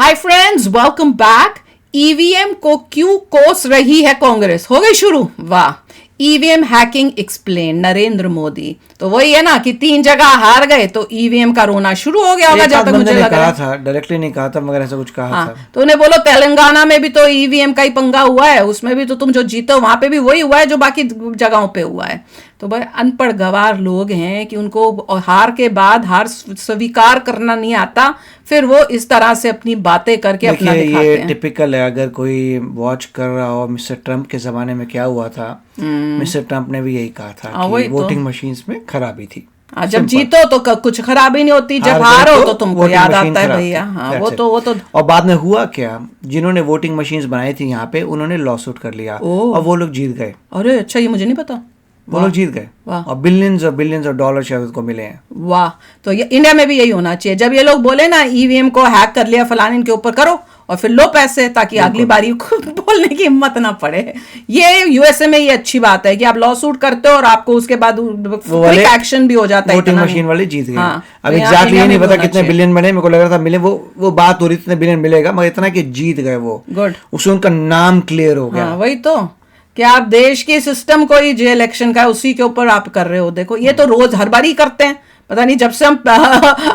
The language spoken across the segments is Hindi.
Hi friends, welcome back. EVM को क्यों कोस रही है कांग्रेस? हो गई शुरू। वाह, EVM hacking explain, Narendra Modi. तो वही है ना कि 3 जगह हार गए तो ईवीएम का रोना शुरू हो गया होगा। जब तक मुझे लग रहा था, डायरेक्टली नहीं कहा था मगर ऐसा कुछ कहा था। तो उन्हें बोलो तेलंगाना में भी तो ईवीएम का ही पंगा हुआ है, उसमें भी तो तुम जो जीते हो वहां पे भी वही हुआ है जो बाकी जगहों पे हुआ है। तो भाई अनपढ़ गवार लोग हैं कि उनको हार के बाद हार स्वीकार करना नहीं आता, फिर वो इस तरह से अपनी बातें करके अपना दिखाते ये हैं। टिपिकल है। अगर कोई वॉच कर रहा हो मिस्टर ट्रम्प के जमाने में क्या हुआ था, मिस्टर ट्रम्प ने भी यही कहा था कि वोटिंग मशीन्स में खराबी थी। जब जीतो तो कुछ खराबी नहीं होती, जब हारो तो तुमको याद आता है भैया। हाँ, वो तो और बाद में हुआ क्या, जिन्होंने वोटिंग मशीन्स बनाई थी यहाँ पे उन्होंने लॉ सूट कर लिया और वो लोग जीत गए। अरे अच्छा, ये मुझे नहीं पता। वो लोग जीत गए और बिलियंस ऑफ डॉलर शायद उसको मिले हैं। वाह, तो ये इंडिया में भी यही होना चाहिए। जब ये लोग बोले ना ईवीएम को हैक कर लिया फलाने, इनके ऊपर करो और फिर लो पैसे, ताकि अगली बारी को बोलने की हिम्मत ना पड़े। ये यूएसए में ये अच्छी बात है कि आप लॉ सूट करते हो और आपको उसके बाद क्विक एक्शन भी हो जाता है। वोटिंग मशीन वाले जीत गए। हाँ, अब एग्जैक्टली ये नहीं पता कितने बिलियन बने, मेरे को लग रहा था मिले, वो बात हो रही इतने बिलियन मिलेगा, मगर इतना कि जीत गए वो। गुड, उससे उनका नाम क्लियर हो गया। वही तो कि आप देश के सिस्टम को ही, जो इलेक्शन का है उसी के ऊपर आप कर रहे हो। देखो ये तो रोज हर बार ही करते हैं, पता नहीं जब से हम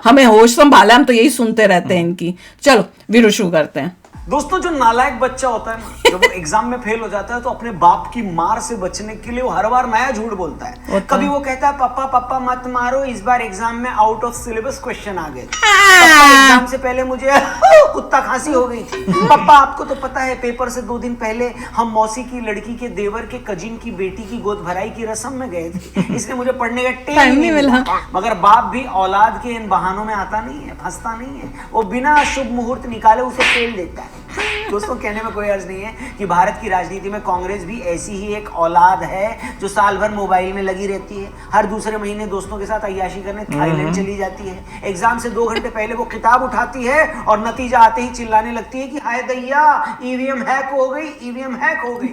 हमें होश संभाला हम तो यही सुनते रहते हैं इनकी। चलो वीडियो शुरू करते हैं। दोस्तों, जो नालायक बच्चा होता है ना, जब वो एग्जाम में फेल हो जाता है तो अपने बाप की मार से बचने के लिए वो हर बार नया झूठ बोलता है। कभी वो कहता है पापा पापा मत मारो, इस बार एग्जाम में आउट ऑफ सिलेबस क्वेश्चन आ गए। एग्जाम से पहले मुझे कुत्ता खांसी हो गई थी। पापा आपको तो पता है, पेपर से 2 दिन पहले हम मौसी की लड़की के देवर के कजिन की बेटी की गोद भराई की रस्म में गए थे, इसलिए मुझे पढ़ने का टाइम नहीं मिला। मगर बाप भी औलाद के इन बहानों में आता नहीं है, फंसता नहीं है। वो बिना शुभ मुहूर्त निकाले उसे फेल देता है। दोस्तों, कहने में कोई अर्ज नहीं है कि भारत की राजनीति में कांग्रेस भी ऐसी ही एक औलाद है जो साल भर मोबाइल में लगी रहती है, हर दूसरे महीने दोस्तों के साथ अय्याशी करने थाईलैंड चली जाती है, एग्जाम से 2 घंटे पहले वो किताब उठाती है और नतीजा आते ही चिल्लाने लगती है कि हाय दैया, ईवीएम हैक हो गई, ईवीएम हैक हो गई।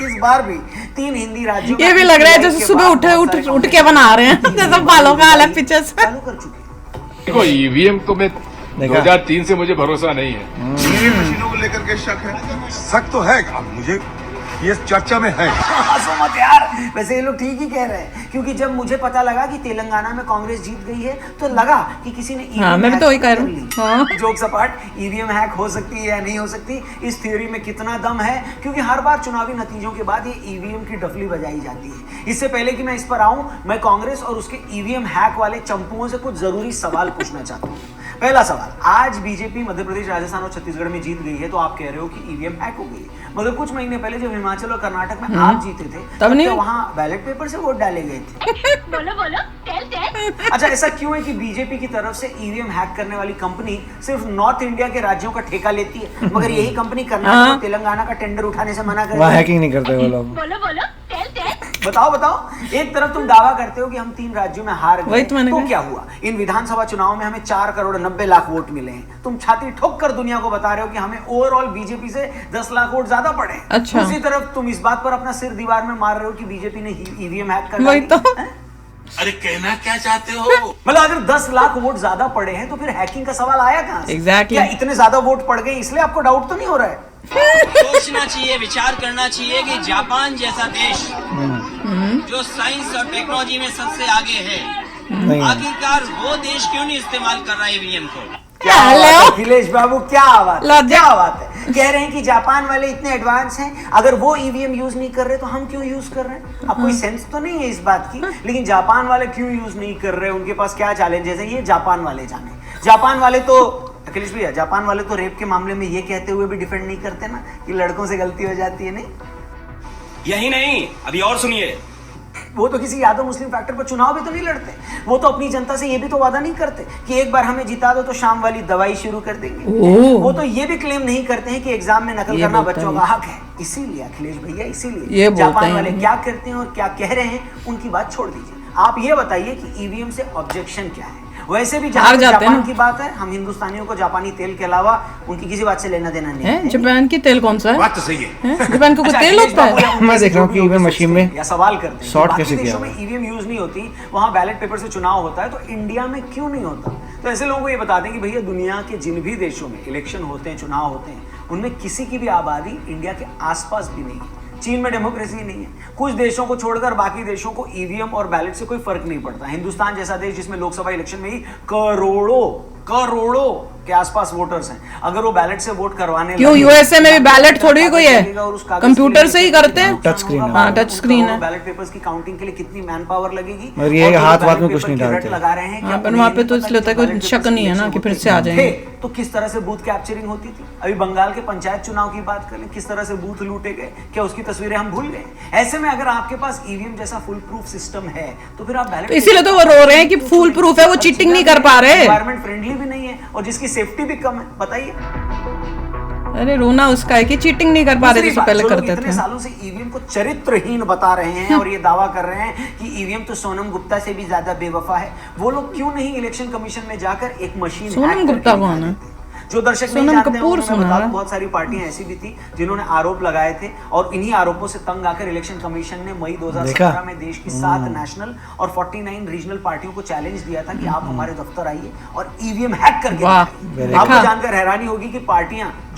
इस बार भी 3 हिंदी राज्यों, ये भी लग रहा है जैसे सुबह उठ के बना रहे हैं, जैसे बालों का हाल है पीछे से। चालू कर चुके। देखो, ईवीएम को मैं 2003 से मुझे भरोसा नहीं है। ईवीएम मशीनों को लेकर के शक है, शक तो है, अब मुझे ये चर्चा में है। हंसो मत यार, वैसे ये लोग ठीक ही कह रहे हैं, क्योंकि जब मुझे पता लगा कि तेलंगाना में कांग्रेस जीत गई है तो लगा कि किसी ने मैं भी तो वही कह रहा हूं। जोक्स अपार्ट, ईवीएम हैक हो सकती है या नहीं हो सकती, इस थ्योरी में कितना दम है, क्योंकि हर बार चुनावी नतीजों के बाद ये ईवीएम की डफली बजाई जाती है। इससे पहले कि मैं इस पर आऊं, मैं कांग्रेस और उसके ईवीएम हैक वाले चंपुओं से कुछ जरूरी सवाल पूछना चाहता हूँ। पहला सवाल, आज बीजेपी मध्य प्रदेश, राजस्थान और छत्तीसगढ़ में जीत गई है तो आप कह रहे हो कि ईवीएम हैक हो गई, मगर कुछ महीने पहले जब हिमाचल और कर्नाटक में आप जीते थे तब नहीं, वहां बैलेट पेपर से वोट डाले गए थे। बोलो अच्छा, ऐसा क्यों है कि बीजेपी की तरफ से ईवीएम हैक करने वाली कंपनी सिर्फ नॉर्थ इंडिया के राज्यों का ठेका लेती है, मगर यही कंपनी कर्नाटक और तेलंगाना का टेंडर उठाने से मना करती है? हैकिंग नहीं करते वो लोग। बताओ, एक तरफ तुम दावा करते हो कि हम 3 राज्यों में हार गए, तो क्या हुआ? इन विधानसभा चुनाव में हमें 4 करोड़ 90 लाख वोट मिले हैं। तुम छाती ठोक कर दुनिया को बता रहे हो कि हमें ओवरऑल बीजेपी से 10 लाख वोट ज्यादा पड़े। अच्छा। दूसरी तरफ तुम इस बात पर अपना सिर दीवार में मार रहे हो कि बीजेपी ने ईवीएम हैक कर लिया। अरे कहना क्या चाहते हो? मतलब अगर 10 लाख वोट ज्यादा पड़े हैं तो फिर हैकिंग का सवाल आया कहां से? Exactly. क्या इतने ज्यादा वोट पड़ गए इसलिए आपको डाउट तो नहीं हो रहा है? सोचना चाहिए, विचार करना चाहिए कि जापान जैसा देश जो साइंस और टेक्नोलॉजी में सबसे आगे है, आखिरकार वो देश क्यों नहीं इस्तेमाल कर रहा है ईवीएम को? क्या अखिलेश बाबू, क्या बात है? कह रहे हैं कि जापान वाले इतने एडवांस हैं, अगर वो ईवीएम यूज नहीं कर रहे तो हम क्यों यूज कर रहे हैं? अब कोई सेंस तो नहीं है इस बात की, लेकिन जापान वाले क्यों यूज नहीं कर रहे, उनके पास क्या चैलेंजेस है, ये जापान वाले जाने। जापान वाले तो, अखिलेश भैया, जापान वाले तो रेप के मामले में ये कहते हुए भी डिफेंड नहीं करते ना कि लड़कों से गलती हो जाती है। नहीं, यही नहीं, अभी और सुनिए। वो तो किसी यादव मुस्लिम फैक्टर पर चुनाव भी तो नहीं लड़ते। वो तो अपनी जनता से ये भी तो वादा नहीं करते कि एक बार हमें जिता दो तो शाम वाली दवाई शुरू कर देंगे। वो तो ये भी क्लेम नहीं करते हैं कि एग्जाम में नकल करना बच्चों का हक है। इसीलिए अखिलेश भैया, इसीलिए जापान वाले क्या करते हैं और क्या कह रहे हैं उनकी बात छोड़ दीजिए। आप ये बताइए कि ईवीएम से ऑब्जेक्शन क्या है? वैसे भी जहाँ जापान की बात है, हम हिंदुस्तानियों को जापानी तेल के अलावा उनकी किसी बात से लेना देना नहीं है। जापान की तेल कौन सा है? बात तो सही है। जापान को कोई तेल होता है? मैं देख रहा हूँ कि ईवीएम मशीन में या सवाल करते हैं शॉर्ट कैसे किया? देशों में ईवीएम यूज नहीं होती, वहाँ बैलेट पेपर से चुनाव होता है, तो इंडिया में क्यों नहीं होता? तो तो ऐसे लोगों को ये बता दें कि भैया दुनिया के जिन भी देशों में इलेक्शन होते हैं, चुनाव होते हैं, उनमें किसी की भी आबादी इंडिया के आसपास भी नहीं है। चीन में डेमोक्रेसी नहीं है। कुछ देशों को छोड़कर बाकी देशों को ईवीएम और बैलेट से कोई फर्क नहीं पड़ता। हिंदुस्तान जैसा देश जिसमें लोकसभा इलेक्शन में ही करोड़ों के आसपास वोटर्स हैं, अगर वो बैलेट से वोट करवाने क्यों यूएसए में भी बैलेट थोड़ी कोई है, कंप्यूटर से ही करते हैं। टच स्क्रीन है। हाँ, टच स्क्रीन है। बैलेट पेपर्स की काउंटिंग के लिए कितनी मैन पावर लगेगी, और ये हाथ में कुछ नहीं डालते लगा रहे हैं। हाँ, पर वहाँ पे तो इसलिए होता है कोई शक नहीं है ना कि फिर से आ जाएंगे। तो किस तरह से बूथ कैप्चरिंग होती थी। अभी बंगाल के पंचायत चुनाव की बात करें, किस तरह से बूथ लूटे गए, क्या उसकी तस्वीरें हम भूल गए। ऐसे में अगर आपके पास ईवीएम जैसा फुल प्रूफ सिस्टम है तो फिर आप बैलेट, इसीलिए तो वो रो रहे हैं कि फुल प्रूफ है, वो चीटिंग नहीं कर पा रहे, एनवायरमेंट फ्रेंडली भी नहीं है और जिसकी सेफ्टी भी कम है। बताइए, अरे रोना उसका है कि चीटिंग नहीं कर पा रहे जैसे पहले करते इतने थे। सालों से ईवीएम को चरित्रहीन बता रहे हैं और ये दावा कर रहे हैं कि ईवीएम तो सोनम गुप्ता से भी ज्यादा बेवफा है। वो लोग क्यों नहीं इलेक्शन कमीशन में जाकर एक मशीन सोनम गुप्ता कौन है? जो दर्शक नहीं जानते हैं, उन्हें मैं बता दूं, बहुत सारी पार्टियां ऐसी भी थी जिन्होंने आरोप लगाए थे और इन्हीं आरोपों से तंग आकर इलेक्शन कमीशन ने मई 2017 में देश की 7 नेशनल और 49 रीजनल पार्टियों को चैलेंज दिया था कि आप हमारे दफ्तर आइए और ईवीएम हैक करके दिखाइए। आपको जानकर हैरानी होगी कि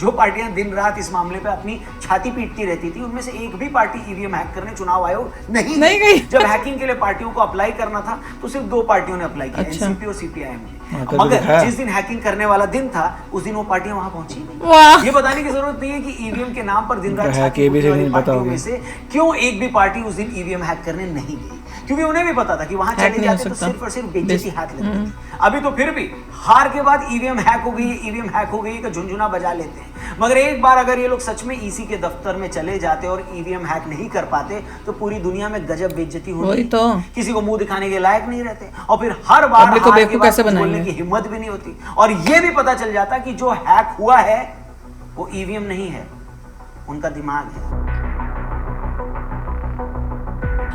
जो पार्टियां दिन रात इस मामले पे अपनी छाती पीटती रहती थी, उनमें से एक भी पार्टी ईवीएम हैक करने चुनाव आयोग नहीं गई। जब हैकिंग के लिए पार्टियों को अप्लाई करना था तो सिर्फ 2 पार्टियों ने अप्लाई किया, एनसीपी और सीपीआईएम ने। मगर जिस दिन हैकिंग करने वाला दिन था उस दिन वो पार्टियां वहां पहुंची नहीं। ये बताने की जरूरत नहीं है कि ईवीएम के नाम पर दिन रात पार्टियों में से क्यों एक भी पार्टी उस दिन ईवीएम हैक करने नहीं गई, क्योंकि उन्हें भी पता था कि वहां चले जाते तो सिर्फ और सिर्फ बेइज्जती हाथ लेते थे। अभी तो फिर भी हार के बाद ईवीएम हैक हो गई का झुनझुना बजा लेते हैं। मगर एक बार अगर ये लोग सच में ईसी के दफ्तर में चले जाते और ईवीएम हैक नहीं कर पाते तो पूरी दुनिया में गजब बेइज्जती होती, तो किसी को मुंह दिखाने के लायक नहीं रहते और फिर हर बार कैसे बोलने की हिम्मत भी नहीं होती। और ये भी पता चल जाता कि जो हैक हुआ है वो ईवीएम नहीं है, उनका दिमाग है।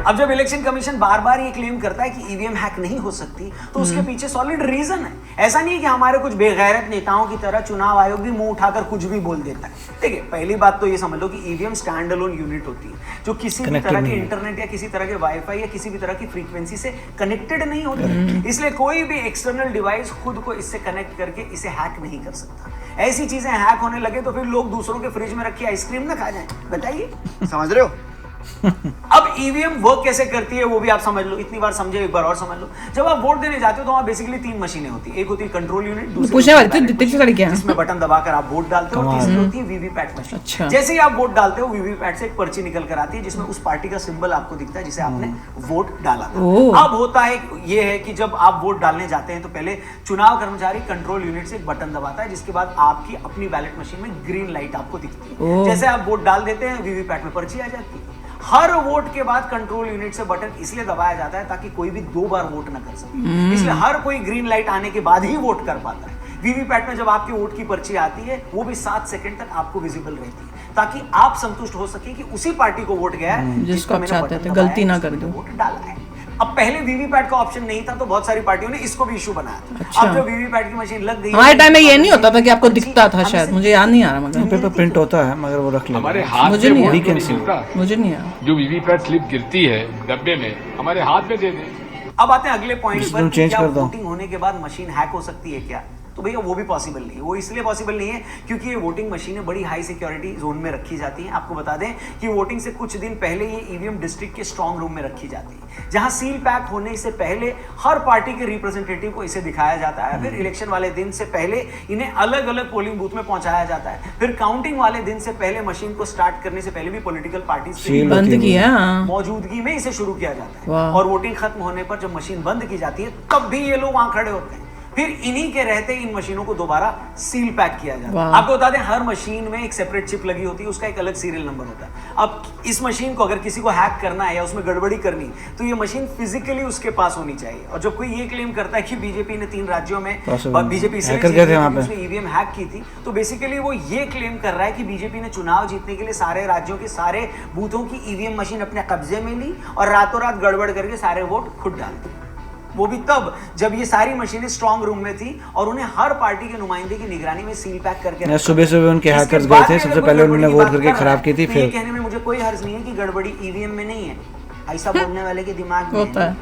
अब जब इलेक्शन कमीशन बार बार ये क्लेम करता है कि ईवीएम हैक नहीं हो सकती तो उसके पीछे सॉलिड रीजन है। ऐसा नहीं है कि हमारे कुछ बेगैरत नेताओं की तरह चुनाव आयोग भी मुंह उठाकर कुछ भी बोल देता है। देखिए, पहली बात तो ये समझ लो कि ईवीएम स्टैंड अलोन यूनिट होती है जो किसी भी तरह के इंटरनेट या किसी तरह के वाईफाई या किसी भी तरह की फ्रीक्वेंसी से कनेक्टेड नहीं होती। इसलिए कोई भी एक्सटर्नल डिवाइस खुद को इससे कनेक्ट करके इसे हैक नहीं कर सकता। ऐसी चीजें हैक होने लगे तो फिर लोग दूसरों के फ्रिज में रखी आइसक्रीम ना खा जाए। बताइए, समझ रहे हो? अब ईवीएम वर्क कैसे करती है वो भी आप समझ लो, इतनी बार समझे एक बार और समझ लो। जब आप वोट देने जाते हो तो वहां बेसिकली 3 मशीनें होती है। एक होती है कंट्रोल यूनिट, जिसमें बटन दबाकर आप वोट डालते हो, और तीसरी होती है वीवीपैट मशीन। अच्छा। जैसे ही आप वोट डालते हो वीवीपैट से एक पर्ची निकल कर आती है जिसमें उस पार्टी का सिंबल आपको दिखता है जिसे आपने वोट डाला था। अब होता है ये है कि जब आप वोट डालने जाते हैं तो पहले चुनाव कर्मचारी कंट्रोल यूनिट से एक बटन दबाता है जिसके बाद आपकी अपनी बैलेट मशीन में ग्रीन लाइट आपको दिखती है। जैसे आप वोट डाल देते हैं वीवीपैट में पर्ची आ जाती है। हर वोट के बाद कंट्रोल यूनिट से बटन इसलिए दबाया जाता है ताकि कोई भी 2 बार वोट ना कर सके। इसलिए हर कोई ग्रीन लाइट आने के बाद ही वोट कर पाता है। वीवीपैट में जब आपके वोट की पर्ची आती है वो भी 7 सेकंड तक आपको विजिबल रहती है ताकि आप संतुष्ट हो सके कि उसी पार्टी को वोट गया है जिसको आप चाहते थे, गलती ना कर दो, वोट डाला है। अब पहले वीवीपैट का ऑप्शन नहीं था तो बहुत सारी पार्टियों ने इसको भी इशू बनाया था। अच्छा। अब जो वीवीपैट की मशीन लग गई, हमारे टाइम में ये नहीं होता था कि आपको दिखता था, शायद मुझे याद नहीं आ रहा, मगर पेपर प्रिंट होता है मगर वो रख लेते हमारे हाथ मुझे नहीं आ जो वीवीपैट स्लिप गिरती है डब्बे में, हमारे हाथ में दे दे। अब आते हैं अगले पॉइंट पर, क्या वोटिंग होने के बाद मशीन हैक हो सकती है क्या? तो भैया वो भी पॉसिबल नहीं है। वो इसलिए पॉसिबल नहीं है क्योंकि ये वोटिंग मशीनें बड़ी हाई सिक्योरिटी जोन में रखी जाती हैं। आपको बता दें कि वोटिंग से कुछ दिन पहले ये ईवीएम डिस्ट्रिक्ट के स्ट्रांग रूम में रखी जाती है जहां सील पैक होने से पहले हर पार्टी के रिप्रेजेंटेटिव को इसे दिखाया जाता है। फिर इलेक्शन वाले दिन से पहले इन्हें अलग अलग पोलिंग बूथ में पहुंचाया जाता है। फिर काउंटिंग वाले दिन से पहले मशीन को स्टार्ट करने से पहले भी पॉलिटिकल पार्टी बंद किया मौजूदगी में इसे शुरू किया जाता है और वोटिंग खत्म होने पर जब मशीन बंद की जाती है तब भी ये लोग वहां खड़े होते हैं। फिर इन्हीं के रहते इन मशीनों को दोबारा सील पैक किया जाता है। आपको बता दें हर मशीन में एक सेपरेट चिप लगी होती है, उसका एक अलग सीरियल नंबर होता है। अब इस मशीन को अगर किसी को हैक करना है या उसमें गड़बड़ी करनी तो ये मशीन फिजिकली उसके पास होनी चाहिए। और जब कोई ये क्लेम करता है कि बीजेपी ने 3 राज्यों में बीजेपी उसने ईवीएम हैक की थी तो बेसिकली वो ये क्लेम कर रहा है कि बीजेपी ने चुनाव जीतने के लिए सारे राज्यों के सारे बूथों की ईवीएम मशीन अपने कब्जे में ली और रातों रात गड़बड़ करके सारे वोट खुद डाल दिए। वो भी तब जब ये सारी मशीनें स्ट्रांग रूम में थी और उन्हें हर पार्टी के नुमाइंदे की निगरानी में सील पैक करके सुबह उनके हैकर्स गए थे, सबसे पहले उन्होंने वोट करके खराब की थी। फिर कहने में मुझे कोई हर्ज नहीं है कि गड़बड़ी ईवीएम में नहीं है, ऐसा बोलने वाले के दिमाग में होता है।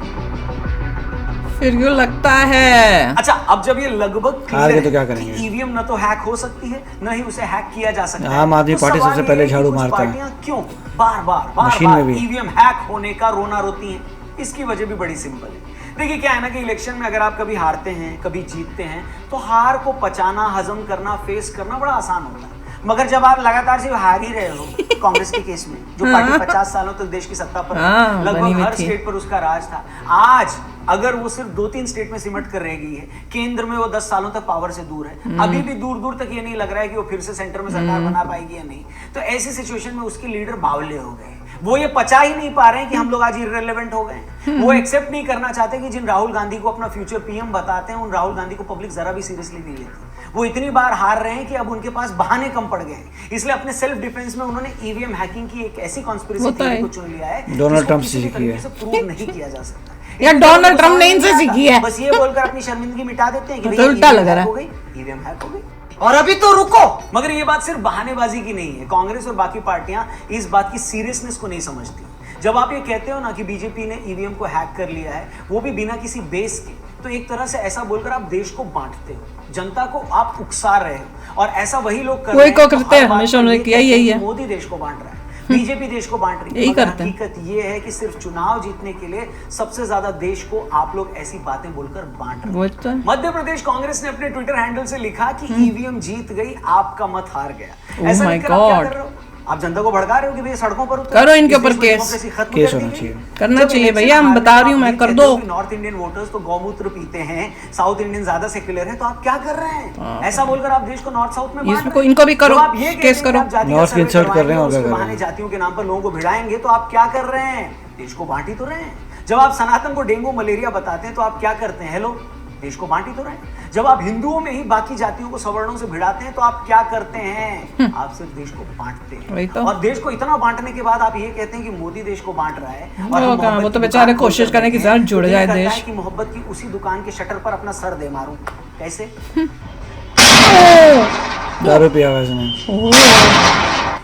फिर क्यों लगता है? अच्छा, अब जब ये लगभग हार गए तो क्या क्लियर है करेंगे? कि ईवीएम न तो हैक हो सकती है न ही उसे हैक किया जा सकता है, आम आदमी तो पार्टी सवाल सबसे ये पहले है कि झाड़ू कुछ मारता है। पार्टियां क्यों बार बार मशीन में भी। ईवीएम हैक होने का रोना रोती हैं? इसकी वजह भी बड़ी सिंपल है। देखिए क्या है ना कि इलेक्शन में अगर आप कभी हारते हैं, कभी जीतते हैं, तो हार को पचाना, हजम करना, फेस करना बड़ा आसान होता है। मगर जब आप लगातार सिर्फ हार ही रहे हो, कांग्रेस के केस में जो पार्टी 50 सालों तक देश की सत्ता पर हाँ, बनी लगभग हुई हर थी। स्टेट पर उसका राज था, आज अगर वो सिर्फ 2-3 स्टेट में सिमट कर रह गई है, केंद्र में वो 10 सालों तक पावर से दूर है, अभी भी दूर दूर तक ये नहीं लग रहा है कि वो फिर से सेंटर में सरकार बना पाएगी या नहीं, तो ऐसी सिचुएशन में उसके लीडर बावले हो गए। वो ये पचा ही नहीं पा रहे हैं कि हम लोग आज इररिलेवेंट हो गए। वो एक्सेप्ट नहीं करना चाहते कि जिन राहुल गांधी को अपना फ्यूचर पीएम बताते हैं, उन राहुल गांधी को पब्लिक जरा भी सीरियसली नहीं लेती। वो इतनी बार हार रहे हैं कि अब उनके पास बहाने कम पड़ गए हैं, इसलिए अपने सेल्फ डिफेंस में उन्होंने ईवीएम हैकिंग की एक ऐसी कॉन्स्पिरेसी थ्योरी को चुन लिया है डोनाल्ड ट्रंप जिसको किसी भी सीखी है। तरीके से प्रूव नहीं किया जा सकता। या डोनाल्ड ट्रंप ने इनसे सीखी है। बस ये बोलकर अपनी शर्मिंदगी मिटा देते हैं कि तो भैया उल्टा EVM लग रहा हैक है। हो गई, ईवीएम हैक हो गई। और अभी तो रुको, मगर ये बात सिर्फ बहानेबाजी की नहीं है। कांग्रेस और बाकी पार्टियां इस बात की सीरियसनेस को नहीं समझती। जब आप ये कहते हो ना कि बीजेपी ने ईवीएम को हैक कर लिया है, वो भी बिना किसी बेस के, तो एक तरह से ऐसा बोलकर आप देश को बांटते हो, जनता को आप उकसा रहे हो। और ऐसा वही लोग कर वही रहे हैं को जो करते हर हैं, बात हमेशा पर उन्होंने ये किया कहते हैं यही कि है। मोदी देश को बांट रहा है, बीजेपी देश को बांट रही है। यही मगर करते हैं। हकीकत ये है कि सिर्फ चुनाव जीतने के लिए सबसे ज्यादा देश को आप लोग ऐसी बातें बोलकर बांट रहे वो हैं। तो है। मध्य प्रदेश कांग्रेस ने अपने ट्विटर हैंडल से लिखा कि ईवीएम जीत गई, आपका मत हार गया। Oh ऐसा my लिखकर आप क्या God. कर रहे हो? आप जनता को भड़का रहे हो कि भैया सड़कों पर उतरो। करो इनके इस ऊपर देश में केस। डेमोक्रेसी खत्म केस कर दी होना गई। चाहिए। करना जब चाहिए इलेक्शन भैया, हम हारने बता के रही हूँ बाद मैं, भी कर कहते हो दो। कि नॉर्थ इंडियन वोटर्स तो गौमूत्र पीते हैं, साउथ इंडियन ज्यादा सेक्युलर है, तो आप क्या कर रहे हैं? ऐसा बोलकर आप देश को नॉर्थ साउथ में बांट इसको- रहे हैं। इनको भी करो, जब आप ये कहते केस हैं कि करो। आप जातिगत नॉर्थ की सर्वे इंसल्ट कर रहे हैं और करवाएंगे, क्या उसके कर रहे बहाने हैं? जातियों के नाम पर लोगों को भिड़ाएंगे, तो आप क्या कर रहे हैं? देश को बांट ही तो रहे हैं। जब आप सनातन को डेंगू मलेरिया बताते हैं, तो आप क्या करते हैं? हेलो, देश को बांट ही तो रहे हैं। जब आप हिंदुओं में ही बाकी जातियों को सवर्णों से भिड़ाते हैं, तो आप क्या करते हैं? आप सिर्फ देश को बांटते वही हैं। तो। और देश को इतना बांटने के बाद आप ये कहते हैं कि मोदी देश को बांट रहा है। और वो हम कहाँ, मोहब्बत वो तो की बेचारे दुकान कोशिश खोल करें कि देते हैं, सर जुड़ तो दिल जाए करता है देश। कि मोहब्बत की उसी दुकान के शटर पर अपना सर दे मारूं। कैसे? दारू पिया हुआ इसने।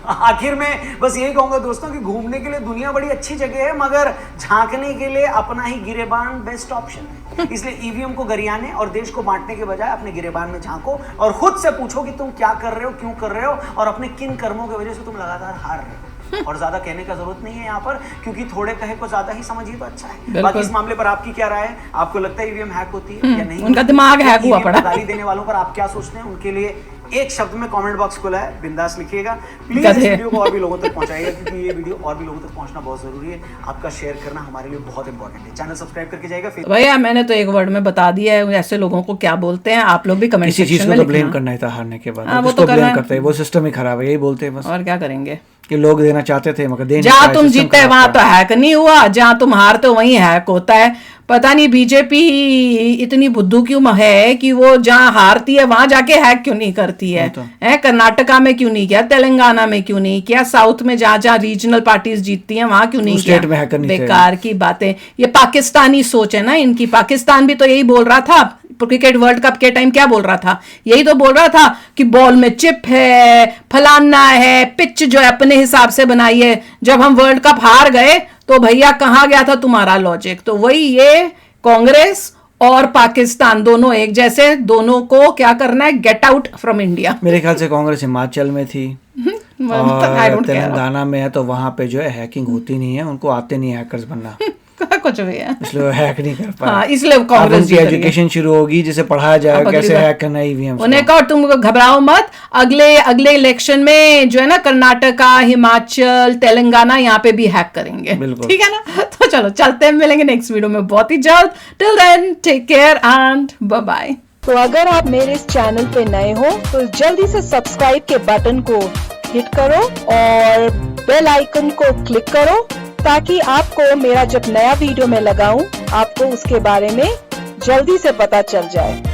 आखिर में बस यही कहूंगा दोस्तों कि घूमने के लिए दुनिया बड़ी अच्छी जगह है, मगर झांकने के लिए अपना ही गिरेबान बेस्ट ऑप्शन है। इसलिए ईवीएम को गरियाने और देश को बांटने के बजाय अपने गिरेबान में झांको और खुद से पूछो कि तुम क्या कर रहे हो, क्यों कर रहे हो, और अपने किन कर्मों की वजह से तुम लगातार हार रहे हो। और ज्यादा कहने का जरूरत नहीं है यहाँ पर, क्योंकि थोड़े कहे को ज्यादा ही समझिए तो अच्छा है। बिल्कुल। बाकी इस मामले पर आपकी क्या राय है? आपको लगता है ईवीएम हैक होती है या नहीं? उनका दिमाग हैक हुआ EVM पड़ा। को गाली देने वालों पर आप क्या सोचते हैं? उनके लिए एक शब्द में कमेंट बॉक्स खुला है, बिंदास लिखिएगा। प्लीज इस गधे। वीडियो को और भी लोगों तक पहुंचाइएगा, क्योंकि ये वीडियो और भी लोगों तक पहुंचना बहुत जरूरी है। आपका शेयर करना हमारे लिए बहुत इंपॉर्टेंट है। चैनल सब्सक्राइब करके जाइएगा। फिर भैया मैंने तो एक वर्ड में बता दिया है, ऐसे लोगों को क्या बोलते हैं, आप लोग भी कमेंट किसी चीज सेक्शन को में तो ब्लेम लिखना। करना ही था हारने के बाद। हाँ, वो जिसको तो करना ब्लेम है। करते हैं वो सिस्टम ही खराब है, यही बोलते हैं बस और क्या करेंगे? कि लोग देना चाहते थे मगर दे नहीं जहाँ पाए, तुम सिस्टम जीते खराब वहां था। तो हैक नहीं हुआ, जहाँ तुम हारते हो वहीं हैक होता है। पता नहीं बीजेपी इतनी बुद्धू क्यों है कि वो जहाँ हारती है वहां जाके हैक क्यों नहीं करती है? कर्नाटका में क्यों नहीं किया, तेलंगाना में क्यों नहीं किया, साउथ में जहाँ जहाँ रीजनल पार्टीज जीतती हैं वहां क्यों नहीं उस किया? स्टेट में हैक करनी चाहिए। बेकार की बातें। ये पाकिस्तानी सोच है ना इनकी। पाकिस्तान भी तो यही बोल रहा था क्रिकेट वर्ल्ड कप के टाइम, क्या बोल रहा था? यही तो बोल रहा था कि बॉल में चिप है, फलाना है, पिच जो है अपने हिसाब से बनाई है। जब हम वर्ल्ड कप हार गए तो भैया कहाँ गया था तुम्हारा लॉजिक? तो वही ये कांग्रेस और पाकिस्तान दोनों एक जैसे, दोनों को क्या करना है? Get out from India. मेरे ख्याल से कांग्रेस हिमाचल में थी I और don't care. तेलंगाना में है, तो वहां पे जो है हैकिंग होती नहीं है, उनको आते नहीं हैकर्स बनना, कुछ भी है। इसलिए वो हैक नहीं कर पाए। हाँ, इसलिए अब कांग्रेस उनकी जीत रही है। एजुकेशन शुरू होगी, जिसे पढ़ाया जाएगा अब कैसे अगली बार- हैक करना है ईवीएम। उन्हें कहो तुम घबराओ मत, अगले इलेक्शन में जो है ना कर्नाटका, हिमाचल, तेलंगाना यहाँ पे भी हैक करेंगे। बिल्कुल। ठीक है ना? तो चलो चलते हैं, मिलेंगे नेक्स्ट वीडियो में बहुत ही जल्द। Till then take care and bye bye. तो अगर आप मेरे इस चैनल पे नए हो तो जल्दी से सब्सक्राइब के बटन को हिट करो और बेल आइकन को क्लिक करो, ताकि आपको मेरा जब नया वीडियो मैं लगाऊं आपको उसके बारे में जल्दी से पता चल जाए।